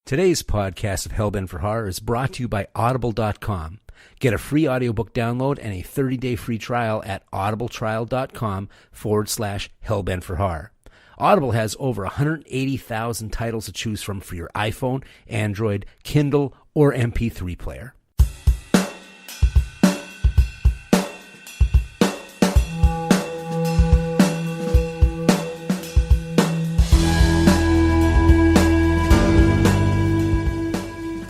Today's podcast of Hellbent for Horror is brought to you by Audible.com. Get a free audiobook download and a 30-day free trial at audibletrial.com/Hellbent for Horror. Audible has over 180,000 titles to choose from for your iPhone, Android, Kindle, or MP3 player.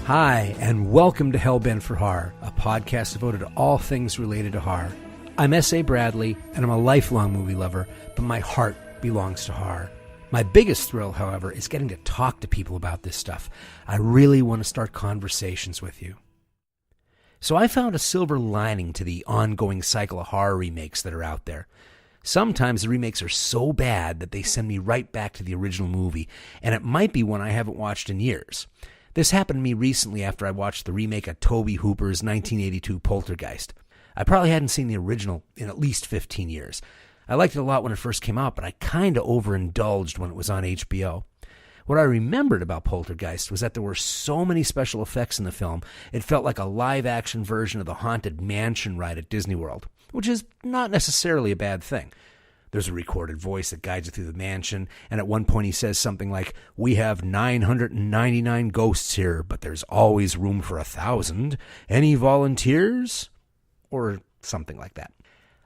Hi, and welcome to Hellbent for Horror, a podcast devoted to all things related to horror. I'm S.A. Bradley, and I'm a lifelong movie lover, but my heart belongs to horror. My biggest thrill, however, is getting to talk to people about this stuff. I really want to start conversations with you. So I found a silver lining to the ongoing cycle of horror remakes that are out there. Sometimes the remakes are so bad that they send me right back to the original movie, and it might be one I haven't watched in years. This happened to me recently after I watched the remake of Tobe Hooper's 1982 Poltergeist. I probably hadn't seen the original in at least 15 years. I liked it a lot when it first came out, but I kind of overindulged when it was on HBO. What I remembered about Poltergeist was that there were so many special effects in the film, it felt like a live-action version of the Haunted Mansion ride at Disney World, which is not necessarily a bad thing. There's a recorded voice that guides you through the mansion, and at one point he says something like, "We have 999 ghosts here, but there's always room for 1,000. Any volunteers?" Or something like that.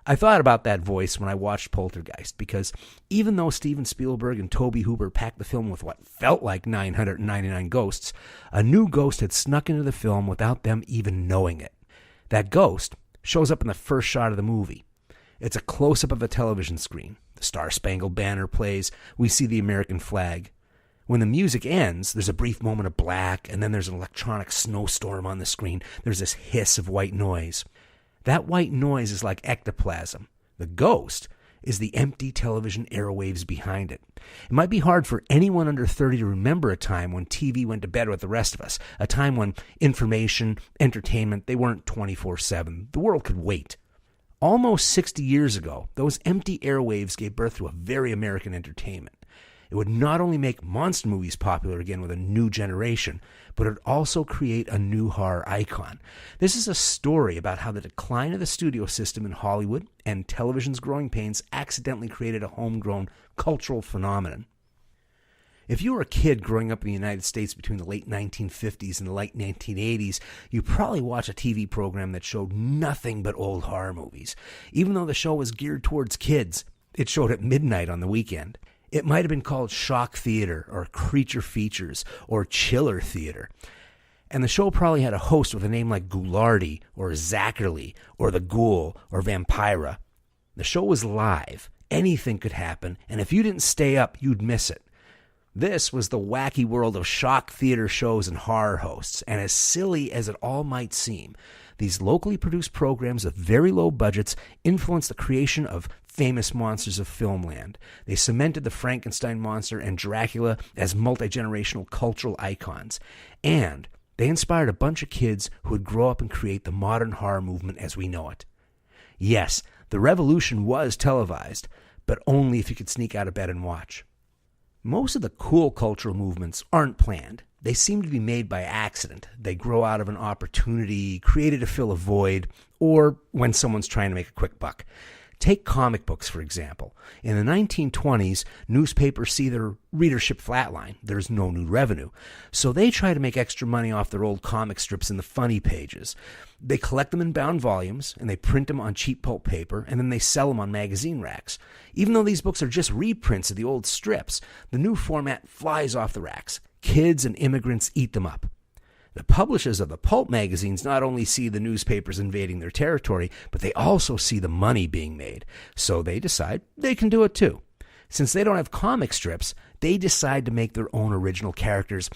I thought about that voice when I watched Poltergeist, because even though Steven Spielberg and Tobe Hooper packed the film with what felt like 999 ghosts, a new ghost had snuck into the film without them even knowing it. That ghost shows up in the first shot of the movie. It's a close-up of a television screen. The Star-Spangled Banner plays. We see the American flag. When the music ends, there's a brief moment of black, and then there's an electronic snowstorm on the screen. There's this hiss of white noise. That white noise is like ectoplasm. The ghost is the empty television airwaves behind it. It might be hard for anyone under 30 to remember a time when TV went to bed with the rest of us, a time when information, entertainment, they weren't 24/7. The world could wait. Almost 60 years ago, those empty airwaves gave birth to a very American entertainment. It would not only make monster movies popular again with a new generation, but it would also create a new horror icon. This is a story about how the decline of the studio system in Hollywood and television's growing pains accidentally created a homegrown cultural phenomenon. If you were a kid growing up in the United States between the late 1950s and the late 1980s, you probably watched a TV program that showed nothing but old horror movies. Even though the show was geared towards kids, it showed at midnight on the weekend. It might have been called Shock Theater or Creature Features or Chiller Theater. And the show probably had a host with a name like Ghoulardi or Zachary or the Ghoul or Vampira. The show was live. Anything could happen, and if you didn't stay up, you'd miss it. This was the wacky world of shock theater shows and horror hosts, and as silly as it all might seem, these locally produced programs with very low budgets influenced the creation of famous monsters of filmland. They cemented the Frankenstein monster and Dracula as multi-generational cultural icons, and they inspired a bunch of kids who would grow up and create the modern horror movement as we know it. Yes, the revolution was televised, but only if you could sneak out of bed and watch. Most of the cool cultural movements aren't planned. They seem to be made by accident. They grow out of an opportunity created to fill a void, or when someone's trying to make a quick buck. Take comic books, for example. In the 1920s, newspapers see their readership flatline. There's no new revenue. So they try to make extra money off their old comic strips in the funny pages. They collect them in bound volumes, and they print them on cheap pulp paper, and then they sell them on magazine racks. Even though these books are just reprints of the old strips, the new format flies off the racks. Kids and immigrants eat them up. The publishers of the pulp magazines not only see the newspapers invading their territory, but they also see the money being made. So they decide they can do it too. Since they don't have comic strips, they decide to make their own original characters,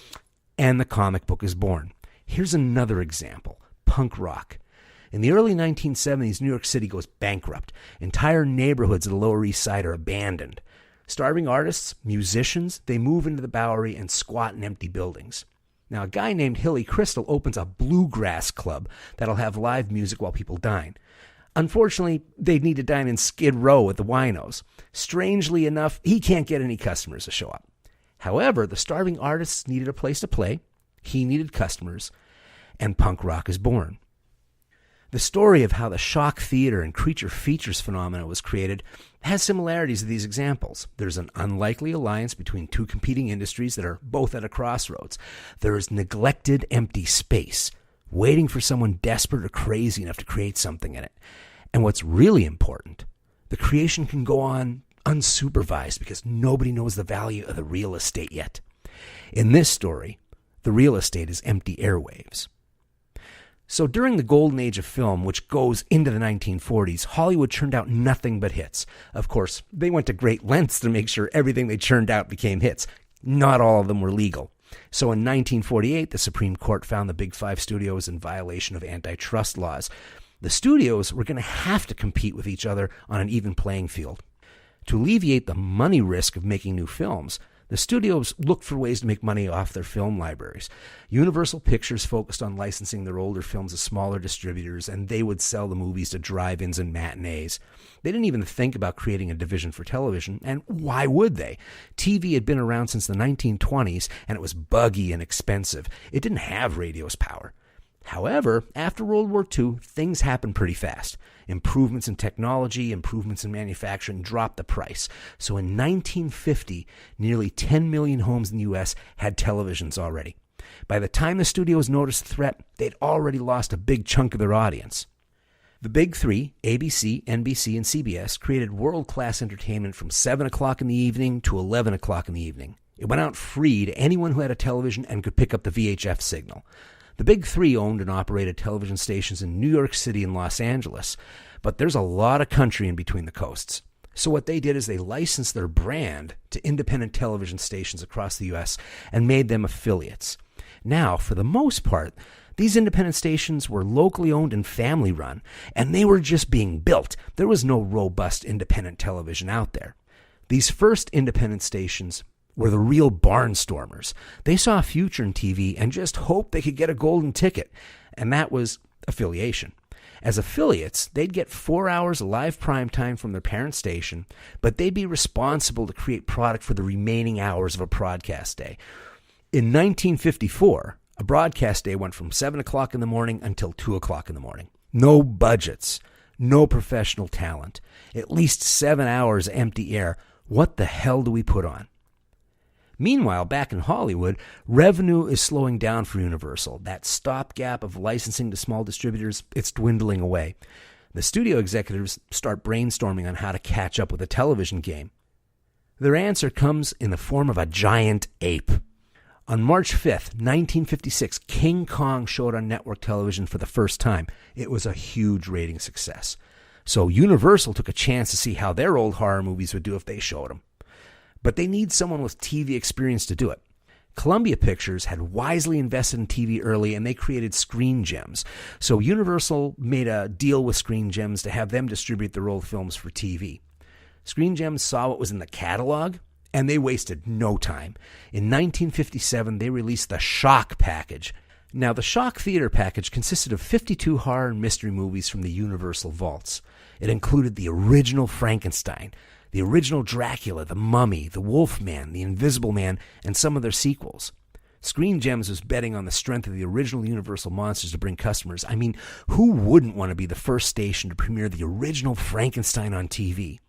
and the comic book is born. Here's another example: punk rock. In the early 1970s, New York City goes bankrupt. Entire neighborhoods of the Lower East Side are abandoned. Starving artists, musicians, they move into the Bowery and squat in empty buildings. Now, a guy named Hilly Crystal opens a bluegrass club that'll have live music while people dine. Unfortunately, they'd need to dine in Skid Row at the Winos. Strangely enough, he can't get any customers to show up. However, the starving artists needed a place to play, He needed customers, and punk rock is born. The story of how the shock theater and creature features phenomena was created has similarities to these examples. There's an unlikely alliance between two competing industries that are both at a crossroads. There is neglected empty space, waiting for someone desperate or crazy enough to create something in it. And what's really important, the creation can go on unsupervised because nobody knows the value of the real estate yet. In this story, the real estate is empty airwaves. So during the golden age of film, which goes into the 1940s, Hollywood churned out nothing but hits. Of course, they went to great lengths to make sure everything they churned out became hits. Not all of them were legal. So in 1948, the Supreme Court found the Big Five studios in violation of antitrust laws. The studios were going to have to compete with each other on an even playing field. To alleviate the money risk of making new films, the studios looked for ways to make money off their film libraries. Universal Pictures focused on licensing their older films to smaller distributors, and they would sell the movies to drive-ins and matinees. They didn't even think about creating a division for television, and why would they? TV had been around since the 1920s, and it was buggy and expensive. It didn't have radio's power. However, after World War II, things happened pretty fast. Improvements in technology, improvements in manufacturing dropped the price. So in 1950, nearly 10 million homes in the U.S. had televisions already. By the time the studios noticed the threat, they'd already lost a big chunk of their audience. The Big Three, ABC, NBC, and CBS, created world-class entertainment from 7 o'clock in the evening to 11 o'clock in the evening. It went out free to anyone who had a television and could pick up the VHF signal. The Big Three owned and operated television stations in New York City and Los Angeles, but there's a lot of country in between the coasts. So what they did is they licensed their brand to independent television stations across the U.S. and made them affiliates. Now, for the most part, these independent stations were locally owned and family run, and they were just being built. There was no robust independent television out there. These first independent stations were the real barnstormers. They saw a future in TV and just hoped they could get a golden ticket, and that was affiliation. As affiliates, they'd get 4 hours of live prime time from their parent station, but they'd be responsible to create product for the remaining hours of a broadcast day. In 1954, a broadcast day went from 7 o'clock in the morning until 2 o'clock in the morning. No budgets, no professional talent, at least 7 hours empty air. What the hell do we put on? Meanwhile, back in Hollywood, revenue is slowing down for Universal. That stopgap of licensing to small distributors, it's dwindling away. The studio executives start brainstorming on how to catch up with the television game. Their answer comes in the form of a giant ape. On March 5th, 1956, King Kong showed on network television for the first time. It was a huge rating success. So Universal took a chance to see how their old horror movies would do if they showed them. But they need someone with TV experience to do it. Columbia Pictures had wisely invested in TV early, and they created Screen Gems. So Universal made a deal with Screen Gems to have them distribute their old films for TV. Screen Gems saw what was in the catalog, and they wasted no time. In 1957, they released the Shock Package. Now, the Shock Theater Package consisted of 52 horror and mystery movies from the Universal vaults. It included the original Frankenstein, the original Dracula, the Mummy, the Wolfman, the Invisible Man, and some of their sequels. Screen Gems was betting on the strength of the original Universal monsters to bring customers. I mean, who wouldn't want to be the first station to premiere the original Frankenstein on TV?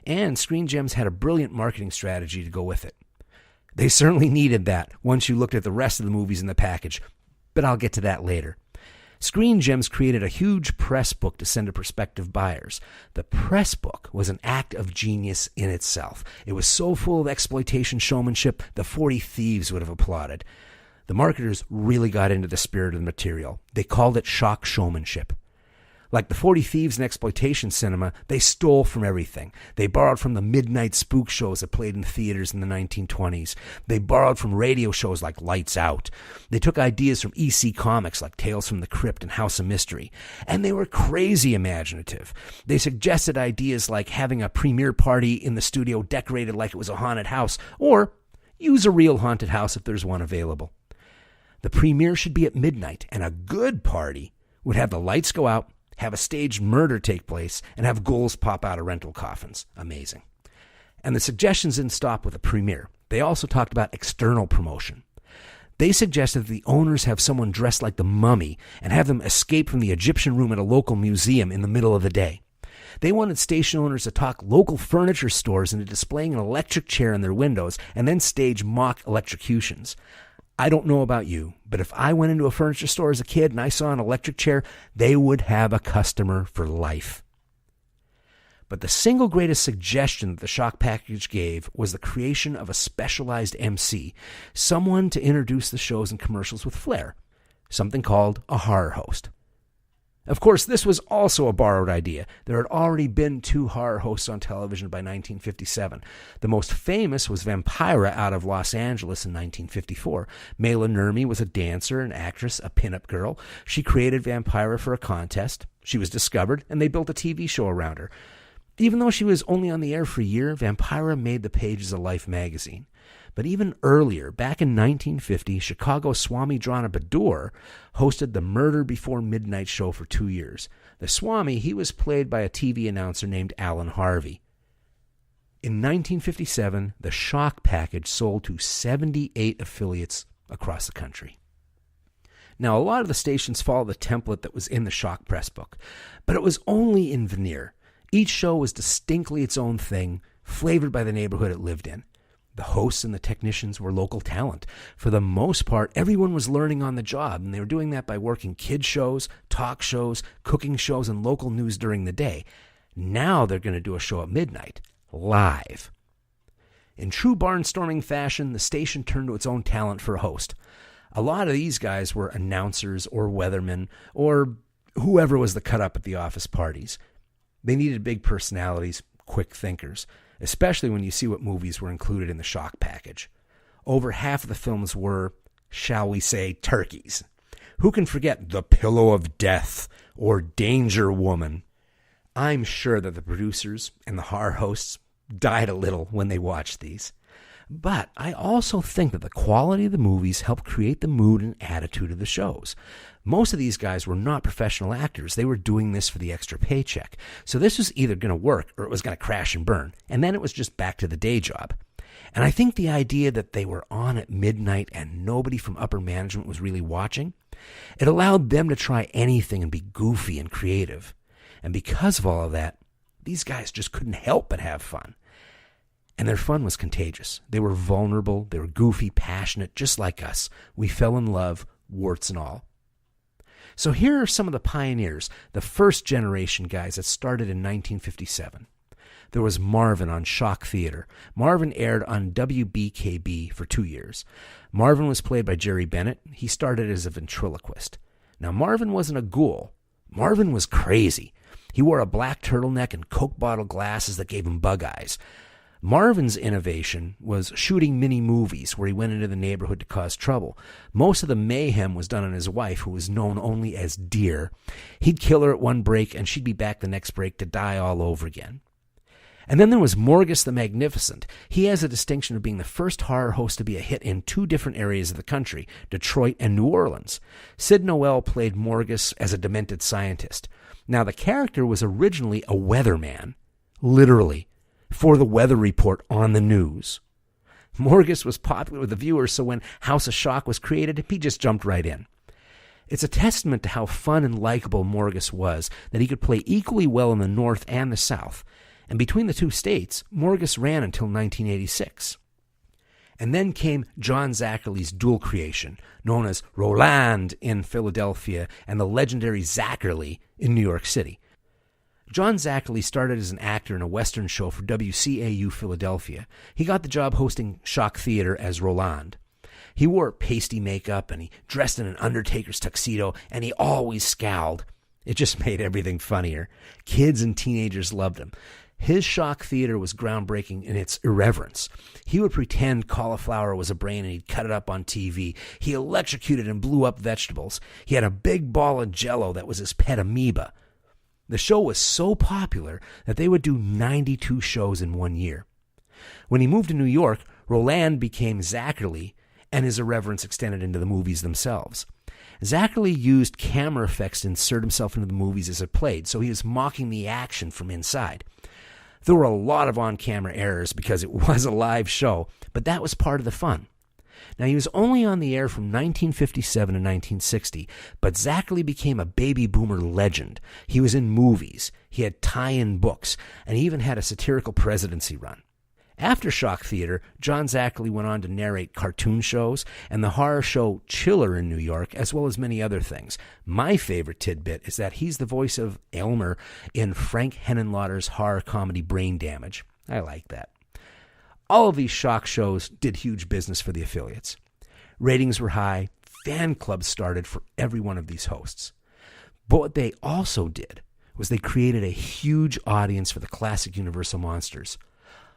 And Screen Gems had a brilliant marketing strategy to go with it. They certainly needed that once you looked at the rest of the movies in the package, but I'll get to that later. Screen Gems created a huge press book to send to prospective buyers. The press book was an act of genius in itself. It was so full of exploitation showmanship, the 40 Thieves would have applauded. The marketers really got into the spirit of the material. They called it shock showmanship. Like the 40 Thieves in exploitation cinema, they stole from everything. They borrowed from the midnight spook shows that played in theaters in the 1920s. They borrowed from radio shows like Lights Out. They took ideas from EC Comics like Tales from the Crypt and House of Mystery. And they were crazy imaginative. They suggested ideas like having a premiere party in the studio decorated like it was a haunted house, or use a real haunted house if there's one available. The premiere should be at midnight, and a good party would have the lights go out, have a staged murder take place, and have ghouls pop out of rental coffins. Amazing. And the suggestions didn't stop with a premiere. They also talked about external promotion. They suggested that the owners have someone dressed like the mummy and have them escape from the Egyptian room at a local museum in the middle of the day. They wanted station owners to talk local furniture stores into displaying an electric chair in their windows and then stage mock electrocutions. I don't know about you, but if I went into a furniture store as a kid and I saw an electric chair, they would have a customer for life. But the single greatest suggestion that the shock package gave was the creation of a specialized MC, someone to introduce the shows and commercials with flair, something called a horror host. Of course, this was also a borrowed idea. There had already been 2 horror hosts on television by 1957. The most famous was Vampira out of Los Angeles in 1954. Mayla Nurmi was a dancer, an actress, a pinup girl. She created Vampira for a contest. She was discovered, and they built a TV show around her. Even though she was only on the air for a year, Vampira made the pages of Life magazine. But even earlier, back in 1950, Chicago's Swami Drana Badur hosted the Murder Before Midnight show for 2 years. The Swami, he was played by a TV announcer named Alan Harvey. In 1957, the shock package sold to 78 affiliates across the country. Now, a lot of the stations followed the template that was in the shock press book, but it was only in veneer. Each show was distinctly its own thing, flavored by the neighborhood it lived in. The hosts and the technicians were local talent. For the most part, everyone was learning on the job, and they were doing that by working kid shows, talk shows, cooking shows, and local news during the day. Now they're going to do a show at midnight, live. In true barnstorming fashion, the station turned to its own talent for a host. A lot of these guys were announcers or weathermen or whoever was the cut-up at the office parties. They needed big personalities, quick thinkers, especially when you see what movies were included in the shock package. Over half of the films were, shall we say, turkeys. Who can forget The Pillow of Death or Danger Woman? I'm sure that the producers and the horror hosts died a little when they watched these. But I also think that the quality of the movies helped create the mood and attitude of the shows. Most of these guys were not professional actors. They were doing this for the extra paycheck. So this was either going to work or it was going to crash and burn. And then it was just back to the day job. And I think the idea that they were on at midnight and nobody from upper management was really watching, it allowed them to try anything and be goofy and creative. And because of all of that, these guys just couldn't help but have fun. And their fun was contagious. They were vulnerable, they were goofy, passionate, just like us. We fell in love, warts and all. So here are some of the pioneers, the first generation guys that started in 1957. There was Marvin on Shock Theater. Marvin aired on WBKB for 2 years. Marvin was played by Jerry Bennett. He started as a ventriloquist. Now, Marvin wasn't a ghoul. Marvin was crazy. He wore a black turtleneck and Coke bottle glasses that gave him bug eyes. Marvin's innovation was shooting mini movies where he went into the neighborhood to cause trouble. Most of the mayhem was done on his wife, who was known only as Deer. He'd kill her at one break, and she'd be back the next break to die all over again. And then there was Morgus the Magnificent. He has the distinction of being the first horror host to be a hit in 2 different areas of the country, Detroit and New Orleans. Sid Noel played Morgus as a demented scientist. Now, the character was originally a weatherman, literally, for the weather report on the news. Morgus was popular with the viewers, so when House of Shock was created, he just jumped right in. It's a testament to how fun and likable Morgus was that he could play equally well in the North and the South. And between the 2 states, Morgus ran until 1986. And then came John Zacherle's dual creation, known as Roland in Philadelphia and the legendary Zacherle in New York City. John Zacherle started as an actor in a Western show for WCAU Philadelphia. He got the job hosting Shock Theater as Roland. He wore pasty makeup and he dressed in an Undertaker's tuxedo and he always scowled. It just made everything funnier. Kids and teenagers loved him. His Shock Theater was groundbreaking in its irreverence. He would pretend cauliflower was a brain and he'd cut it up on TV. He electrocuted and blew up vegetables. He had a big ball of Jell-O that was his pet amoeba. The show was so popular that they would do 92 shows in 1 year. When he moved to New York, Roland became Zacherle, and his irreverence extended into the movies themselves. Zacherle used camera effects to insert himself into the movies as it played, so he was mocking the action from inside. There were a lot of on-camera errors because it was a live show, but that was part of the fun. Now, he was only on the air from 1957 to 1960, but Zachary became a baby boomer legend. He was in movies, he had tie-in books, and he even had a satirical presidency run. After Shock Theater, John Zachary went on to narrate cartoon shows and the horror show Chiller in New York, as well as many other things. My favorite tidbit is that he's the voice of Elmer in Frank Henenlotter's horror comedy Brain Damage. I like that. All of these shock shows did huge business for the affiliates. Ratings were high. Fan clubs started for every one of these hosts. But what they also did was they created a huge audience for the classic Universal monsters.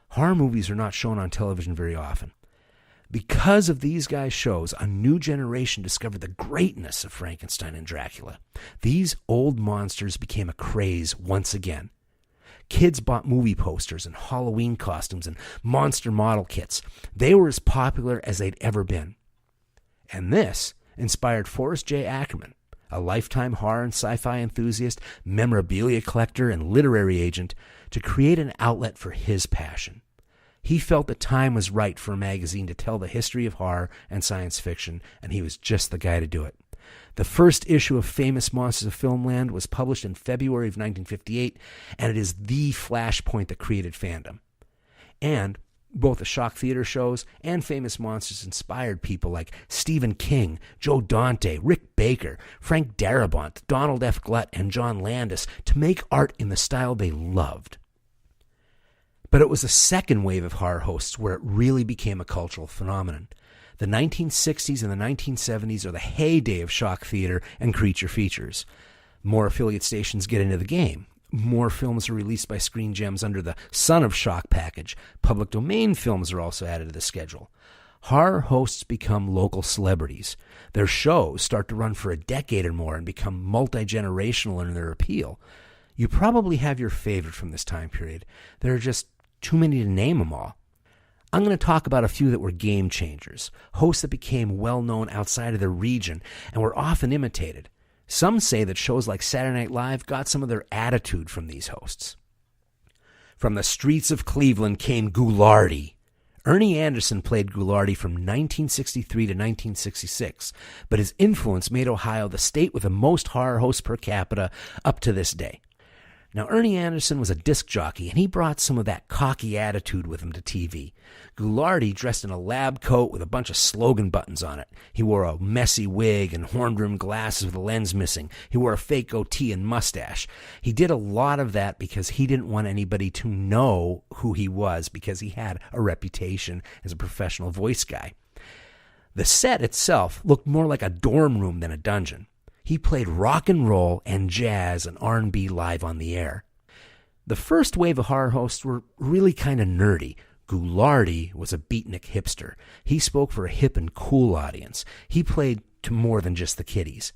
Horror movies are not shown on television very often. Because of these guys' shows, a new generation discovered the greatness of Frankenstein and Dracula. These old monsters became a craze once again. Kids bought movie posters and Halloween costumes and monster model kits. They were as popular as they'd ever been. And this inspired Forrest J. Ackerman, a lifetime horror and sci-fi enthusiast, memorabilia collector, and literary agent, to create an outlet for his passion. He felt the time was right for a magazine to tell the history of horror and science fiction, and he was just the guy to do it. The first issue of Famous Monsters of Filmland was published in February of 1958, and it is the flashpoint that created fandom. And both the Shock Theater shows and Famous Monsters inspired people like Stephen King, Joe Dante, Rick Baker, Frank Darabont, Donald F. Glutt, and John Landis to make art in the style they loved. But it was the second wave of horror hosts where it really became a cultural phenomenon. The 1960s and the 1970s are the heyday of Shock Theater and creature features. More affiliate stations get into the game. More films are released by Screen Gems under the Son of Shock package. Public domain films are also added to the schedule. Horror hosts become local celebrities. Their shows start to run for a decade or more and become multi-generational in their appeal. You probably have your favorite from this time period. There are just too many to name them all. I'm going to talk about a few that were game changers, hosts that became well-known outside of their region and were often imitated. Some say that shows like Saturday Night Live got some of their attitude from these hosts. From the streets of Cleveland came Ghoulardi. Ernie Anderson played Ghoulardi from 1963 to 1966, but his influence made Ohio the state with the most horror hosts per capita up to this day. Now, Ernie Anderson was a disc jockey, and he brought some of that cocky attitude with him to TV. Ghoulardi dressed in a lab coat with a bunch of slogan buttons on it. He wore a messy wig and horn-rimmed glasses with a lens missing. He wore a fake goatee and mustache. He did a lot of that because he didn't want anybody to know who he was, because he had a reputation as a professional voice guy. The set itself looked more like a dorm room than a dungeon. He played rock and roll and jazz and R&B live on the air. The first wave of horror hosts were really kind of nerdy. Ghoulardi was a beatnik hipster. He spoke for a hip and cool audience. He played to more than just the kiddies.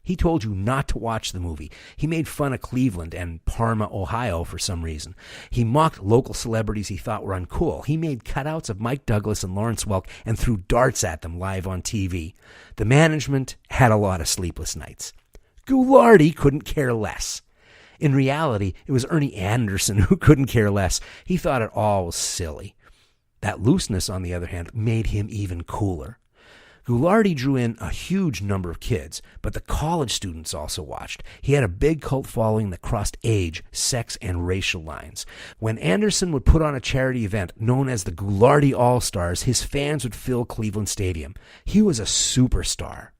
He told you not to watch the movie. He made fun of Cleveland and Parma, Ohio for some reason. He mocked local celebrities he thought were uncool. He made cutouts of Mike Douglas and Lawrence Welk and threw darts at them live on TV. The management had a lot of sleepless nights. Ghoulardi couldn't care less. In reality, it was Ernie Anderson who couldn't care less. He thought it all was silly. That looseness, on the other hand, made him even cooler. Ghoulardi drew in a huge number of kids, but the college students also watched. He had a big cult following that crossed age, sex, and racial lines. When Anderson would put on a charity event known as the Ghoulardi All-Stars, his fans would fill Cleveland Stadium. He was a superstar.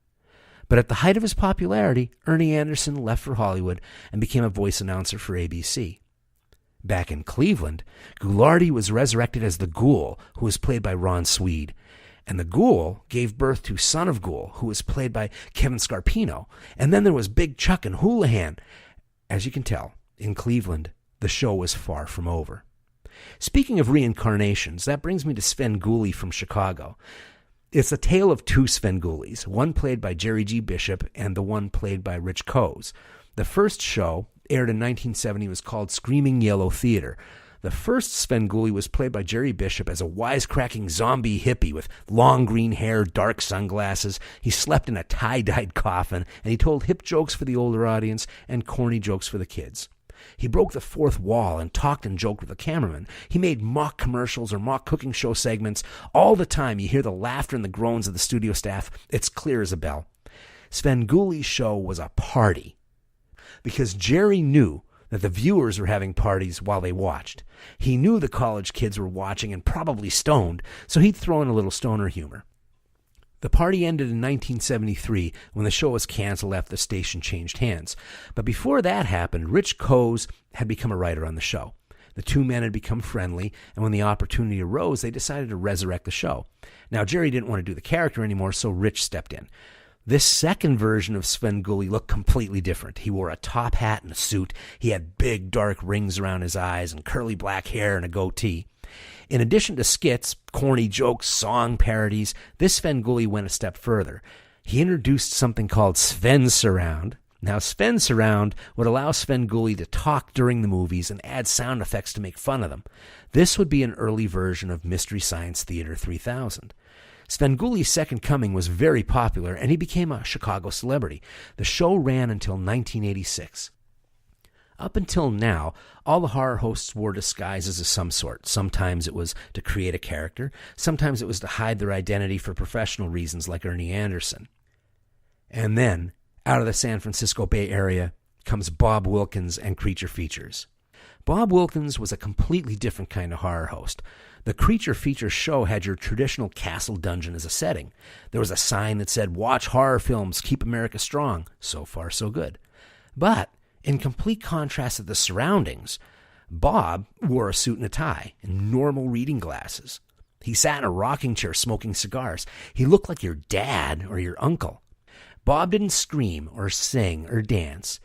But at the height of his popularity, Ernie Anderson left for Hollywood and became a voice announcer for ABC. Back in Cleveland, Ghoulardi was resurrected as the Ghoul, who was played by Ron Swede. And the Ghoul gave birth to Son of Ghoul, who was played by Kevin Scarpino. And then there was Big Chuck and Houlihan. As you can tell, in Cleveland, the show was far from over. Speaking of reincarnations, that brings me to Svengoolie from Chicago. It's a tale of two Svengoolies, one played by Jerry G. Bishop and the one played by Rich Coase. The first show, aired in 1970, was called Screaming Yellow Theater. The first Svengoolie was played by Jerry Bishop as a wisecracking zombie hippie with long green hair, dark sunglasses. He slept in a tie-dyed coffin, and he told hip jokes for the older audience and corny jokes for the kids. He broke the fourth wall and talked and joked with the cameraman. He made mock commercials or mock cooking show segments. All the time you hear the laughter and the groans of the studio staff. It's clear as a bell. Svengoolie's show was a party because Jerry knew that the viewers were having parties while they watched. He knew the college kids were watching and probably stoned, so he'd throw in a little stoner humor. The party ended in 1973 when the show was canceled after the station changed hands. But before that happened, Rich Coase had become a writer on the show. The two men had become friendly, and when the opportunity arose, they decided to resurrect the show. Now, Jerry didn't want to do the character anymore, so Rich stepped in. This second version of Svengoolie looked completely different. He wore a top hat and a suit. He had big dark rings around his eyes and curly black hair and a goatee. In addition to skits, corny jokes, song parodies, this Svengoolie went a step further. He introduced something called Sven Surround. Now, Sven Surround would allow Svengoolie to talk during the movies and add sound effects to make fun of them. This would be an early version of Mystery Science Theater 3000. Svengoolie's Second Coming was very popular, and he became a Chicago celebrity. The show ran until 1986. Up until now, all the horror hosts wore disguises of some sort. Sometimes it was to create a character. Sometimes it was to hide their identity for professional reasons, like Ernie Anderson. And then, out of the San Francisco Bay Area, comes Bob Wilkins and Creature Features. Bob Wilkins was a completely different kind of horror host. The Creature Features show had your traditional castle dungeon as a setting. There was a sign that said, "Watch horror films, keep America strong." So far, so good. But, in complete contrast to the surroundings, Bob wore a suit and a tie and normal reading glasses. He sat in a rocking chair smoking cigars. He looked like your dad or your uncle. Bob didn't scream or sing or dance.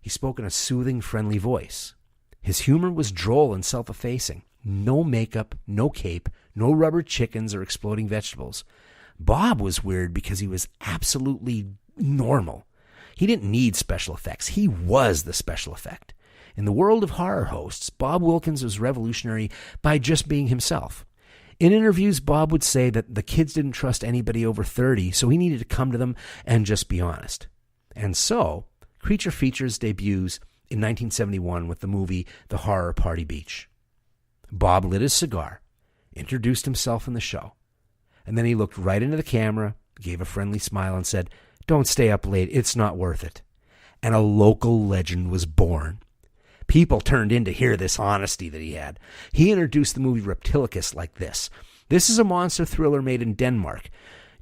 He spoke in a soothing, friendly voice. His humor was droll and self-effacing. No makeup, no cape, no rubber chickens or exploding vegetables. Bob was weird because he was absolutely normal. He didn't need special effects. He was the special effect. In the world of horror hosts, Bob Wilkins was revolutionary by just being himself. In interviews, Bob would say that the kids didn't trust anybody over 30, so he needed to come to them and just be honest. And so, Creature Features debuts in 1971 with the movie The Horror Party Beach. Bob lit his cigar, introduced himself in the show, and then he looked right into the camera, gave a friendly smile, and said, "Don't stay up late, it's not worth it." And a local legend was born. People turned in to hear this honesty that he had. He introduced the movie Reptilicus like this. This is a monster thriller made in Denmark.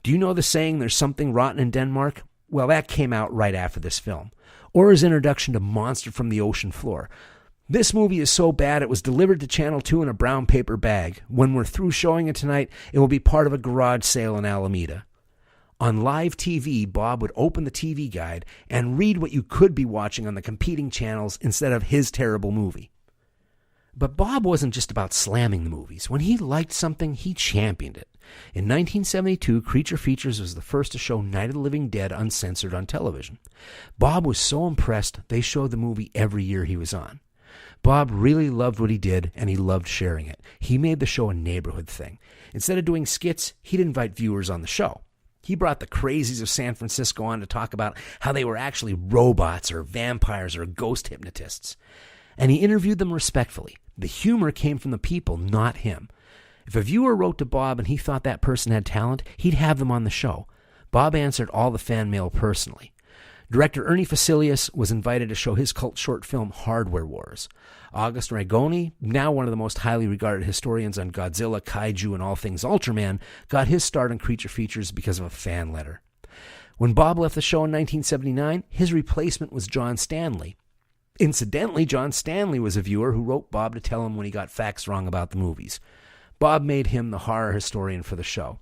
Do you know the saying, "There's something rotten in Denmark"? Well, that came out right after this film. Or his introduction to Monster from the Ocean Floor. This movie is so bad it was delivered to Channel 2 in a brown paper bag. When we're through showing it tonight, it will be part of a garage sale in Alameda. On live TV, Bob would open the TV guide and read what you could be watching on the competing channels instead of his terrible movie. But Bob wasn't just about slamming the movies. When he liked something, he championed it. In 1972, Creature Features was the first to show Night of the Living Dead uncensored on television. Bob was so impressed, they showed the movie every year he was on. Bob really loved what he did, and he loved sharing it. He made the show a neighborhood thing. Instead of doing skits, he'd invite viewers on the show. He brought the crazies of San Francisco on to talk about how they were actually robots or vampires or ghost hypnotists. And he interviewed them respectfully. The humor came from the people, not him. If a viewer wrote to Bob and he thought that person had talent, he'd have them on the show. Bob answered all the fan mail personally. Director Ernie Facilius was invited to show his cult short film Hardware Wars. August Ragoni, now one of the most highly regarded historians on Godzilla, Kaiju, and all things Ultraman, got his start on Creature Features because of a fan letter. When Bob left the show in 1979, his replacement was John Stanley. Incidentally, John Stanley was a viewer who wrote Bob to tell him when he got facts wrong about the movies. Bob made him the horror historian for the show.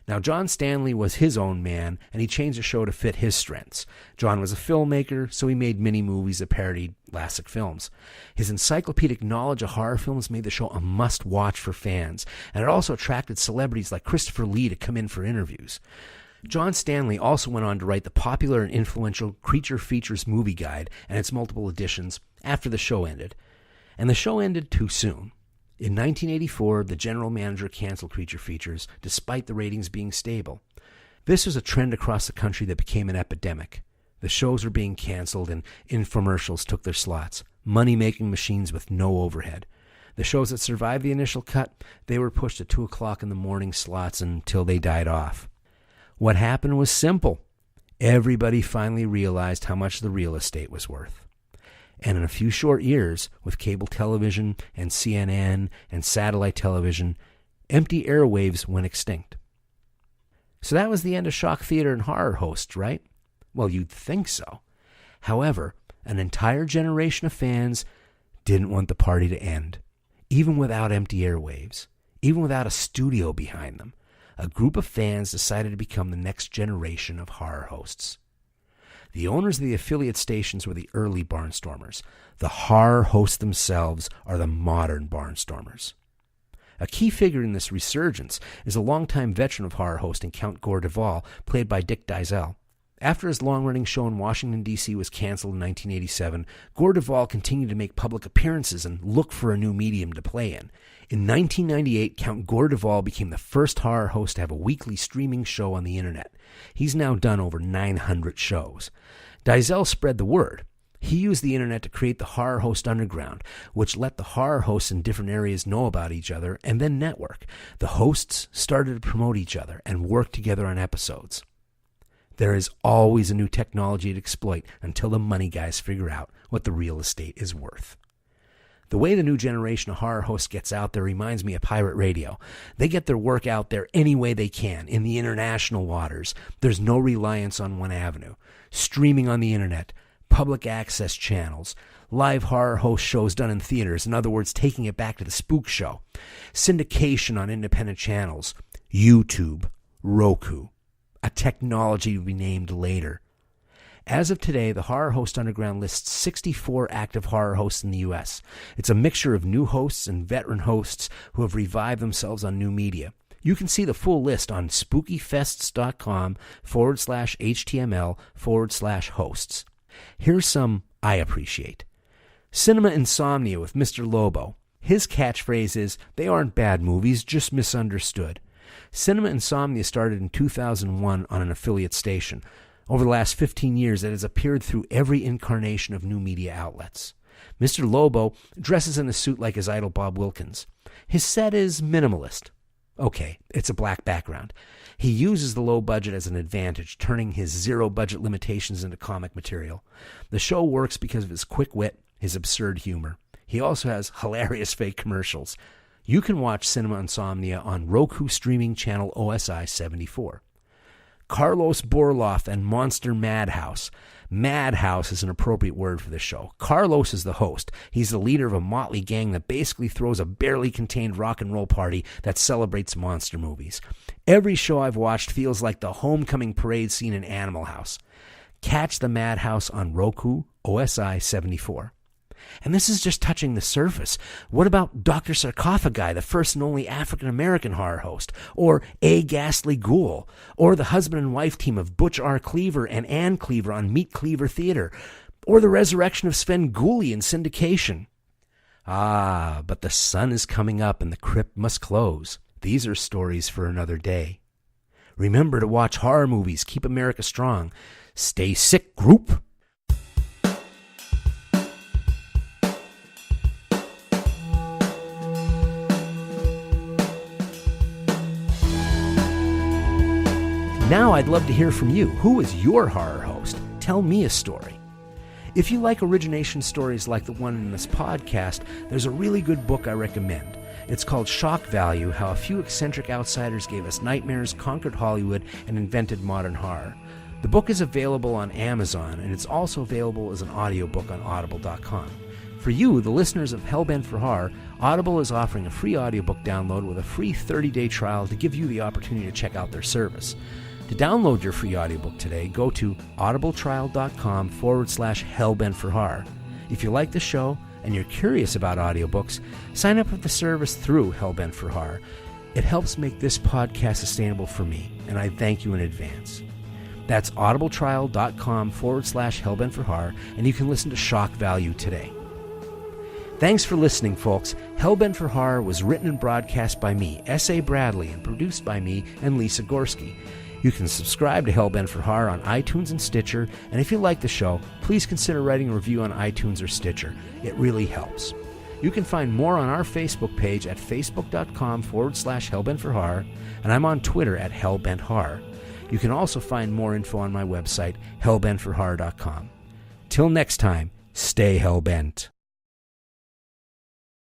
Now, John Stanley was his own man, and he changed the show to fit his strengths. John was a filmmaker, so he made mini-movies that parodied classic films. His encyclopedic knowledge of horror films made the show a must-watch for fans, and it also attracted celebrities like Christopher Lee to come in for interviews. John Stanley also went on to write the popular and influential Creature Features movie guide and its multiple editions after the show ended. And the show ended too soon. In 1984, the general manager canceled Creature Features, despite the ratings being stable. This was a trend across the country that became an epidemic. The shows were being canceled and infomercials took their slots. money-making machines with no overhead. The shows that survived the initial cut, they were pushed to 2 o'clock in the morning slots until they died off. What happened was simple. Everybody finally realized how much the real estate was worth. And in a few short years, with cable television and CNN and satellite television, empty airwaves went extinct. So that was the end of shock theater and horror hosts, right? Well, you'd think so. However, an entire generation of fans didn't want the party to end. Even without empty airwaves, even without a studio behind them, a group of fans decided to become the next generation of horror hosts. The owners of the affiliate stations were the early barnstormers. The horror hosts themselves are the modern barnstormers. A key figure in this resurgence is a longtime veteran of horror hosting, Count Gore Duvall, played by Dick Dysel. After his long-running show in Washington, D.C. was canceled in 1987, Gore Duvall continued to make public appearances and look for a new medium to play in. In 1998, Count Gore Duvall became the first horror host to have a weekly streaming show on the internet. He's now done over 900 shows. Dysel spread the word. He used the internet to create the Horror Host Underground, which let the horror hosts in different areas know about each other and then network. The hosts started to promote each other and work together on episodes. There is always a new technology to exploit until the money guys figure out what the real estate is worth. The way the new generation of horror hosts gets out there reminds me of pirate radio. They get their work out there any way they can, in the international waters. There's no reliance on one avenue. Streaming on the internet, public access channels, live horror host shows done in theaters, in other words, taking it back to the spook show, syndication on independent channels, YouTube, Roku, a technology to be named later. As of today, the Horror Host Underground lists 64 active horror hosts in the U.S. It's a mixture of new hosts and veteran hosts who have revived themselves on new media. You can see the full list on spookyfests.com/HTML/hosts. Here's some I appreciate. Cinema Insomnia with Mr. Lobo. His catchphrase is, "They aren't bad movies, just misunderstood." Cinema Insomnia started in 2001 on an affiliate station. Over the last 15 years, it has appeared through every incarnation of new media outlets. Mr. Lobo dresses in a suit like his idol Bob Wilkins. His set is minimalist. Okay, it's a black background. He uses the low budget as an advantage, turning his zero-budget limitations into comic material. The show works because of his quick wit, his absurd humor. He also has hilarious fake commercials. You can watch Cinema Insomnia on Roku streaming channel OSI 74. Carlos Borloff and Monster Madhouse. Madhouse is an appropriate word for this show. Carlos is the host. He's the leader of a motley gang that basically throws a barely contained rock and roll party that celebrates monster movies. Every show I've watched feels like the homecoming parade scene in Animal House. Catch the Madhouse on Roku, OSI 74. And this is just touching the surface. What about Dr. Sarcophagi, the first and only African-American horror host? Or A. Ghastly Ghoul? Or the husband and wife team of Butch R. Cleaver and Ann Cleaver on Meat Cleaver Theater? Or the resurrection of Sven Gulli in syndication? Ah, but the sun is coming up and the crypt must close. These are stories for another day. Remember to watch horror movies. Keep America strong. Stay sick, group. Now I'd love to hear from you. Who is your horror host? Tell me a story. If you like origination stories like the one in this podcast, there's a really good book I recommend. It's called Shock Value: How a Few Eccentric Outsiders Gave Us Nightmares, Conquered Hollywood, and Invented Modern Horror. The book is available on Amazon, and it's also available as an audiobook on audible.com. For you, the listeners of Hellbent for Horror, Audible is offering a free audiobook download with a free 30-day trial to give you the opportunity to check out their service. To download your free audiobook today, go to audibletrial.com/hellbentforhorror. If you like the show and you're curious about audiobooks, sign up for the service through Hellbent for Horror. It helps make this podcast sustainable for me, and I thank you in advance. That's audibletrial.com/hellbentforhorror, and you can listen to Shock Value today. Thanks for listening, folks. Hellbent for Horror was written and broadcast by me, S.A. Bradley, and produced by me and Lisa Gorski. You can subscribe to Hellbent for Horror on iTunes and Stitcher, and if you like the show, please consider writing a review on iTunes or Stitcher. It really helps. You can find more on our Facebook page at facebook.com/Hellbent for Horror, and I'm on Twitter at Hellbent Horror. You can also find more info on my website, hellbentforhorror.com. Till next time, stay hellbent.